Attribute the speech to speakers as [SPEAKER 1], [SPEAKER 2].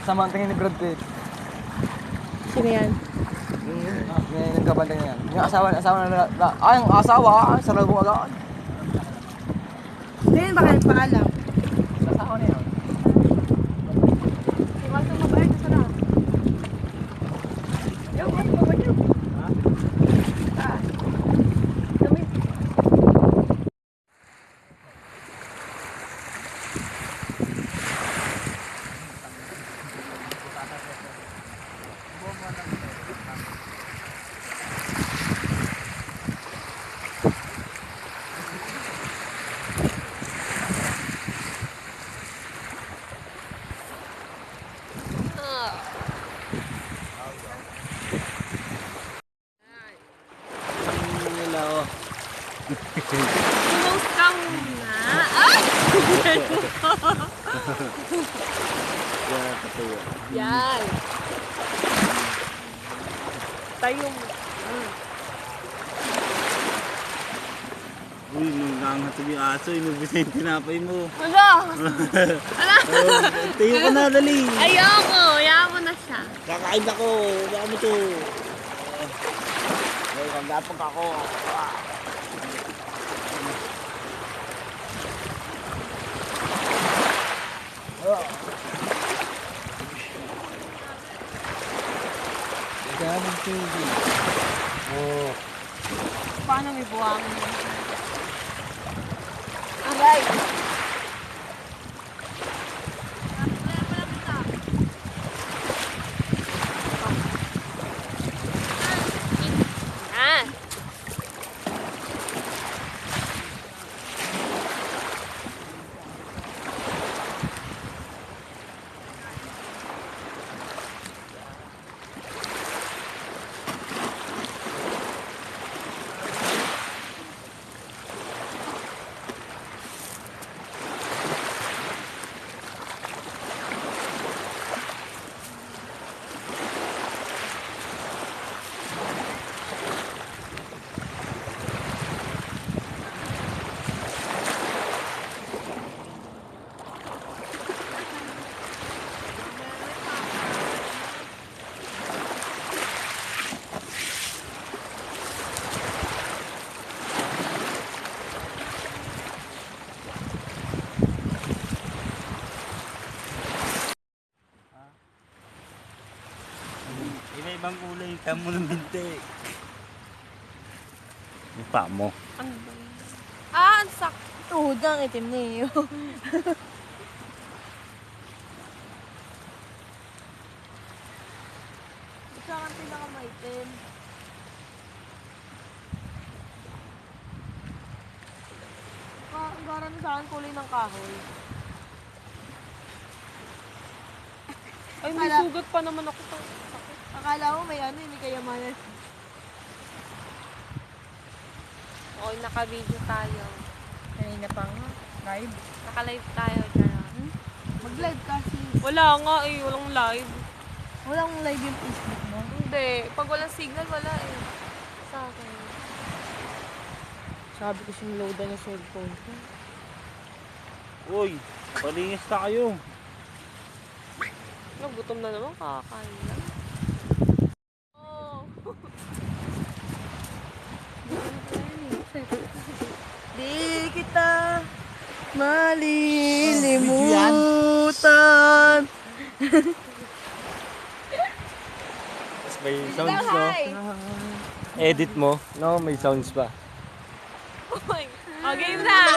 [SPEAKER 1] Sa mga tingin ni Brad Pitt.
[SPEAKER 2] Sino yan?
[SPEAKER 1] May nagkabantay na yan. Yung asawa yung asawa, sa labo agad.
[SPEAKER 2] Sino ba kayo paalam?
[SPEAKER 1] Sa asawa na yun.
[SPEAKER 2] Ikaw sa mabait sa na. Yung ano ba niyo? Ha? Dami. Close ka muna. Ay! Yan. Tayo mo.
[SPEAKER 3] Uy, nangangatog yung aso, inubos na yung tinapay mo.
[SPEAKER 2] Wala. Wala.
[SPEAKER 3] Tayo ka na, dali.
[SPEAKER 2] Ayoko. Hayaan mo na siya.
[SPEAKER 3] Kakain ako, baka mo to. Ay, kagapag ako.
[SPEAKER 1] Daming TV. Oh.
[SPEAKER 2] Paano may buwangin mo? Aray! Ah!
[SPEAKER 3] Iba-ibang kulay, kamo ng binti. Yung pa mo.
[SPEAKER 2] Ano ba yun? Ah, ang sakto. Ang itim na iyo. Isa kang pinakamaitim. Ang gara na sa akin kulay ng kahoy. Ay, may sugat pa naman ako. Akala ko may ano, hindi kayamanan. Okay, naka-video tayo. Kanina pa nga. Live? Naka-live tayo. Mag-live kasi. Wala nga eh, walang live. Walang live yung Facebook mo? Hindi. Pag walang signal, wala eh. Sa akin. Sabi ko sinloadan yung cellphone ko.
[SPEAKER 3] Uy, palingis na kayo.
[SPEAKER 2] Nagutom na naman, kakakain lang. Oh. Di kita malilimutan.
[SPEAKER 1] Tapos may sounds, no? Edit mo, no? May sounds pa.
[SPEAKER 2] Oh my God. Oh, game na!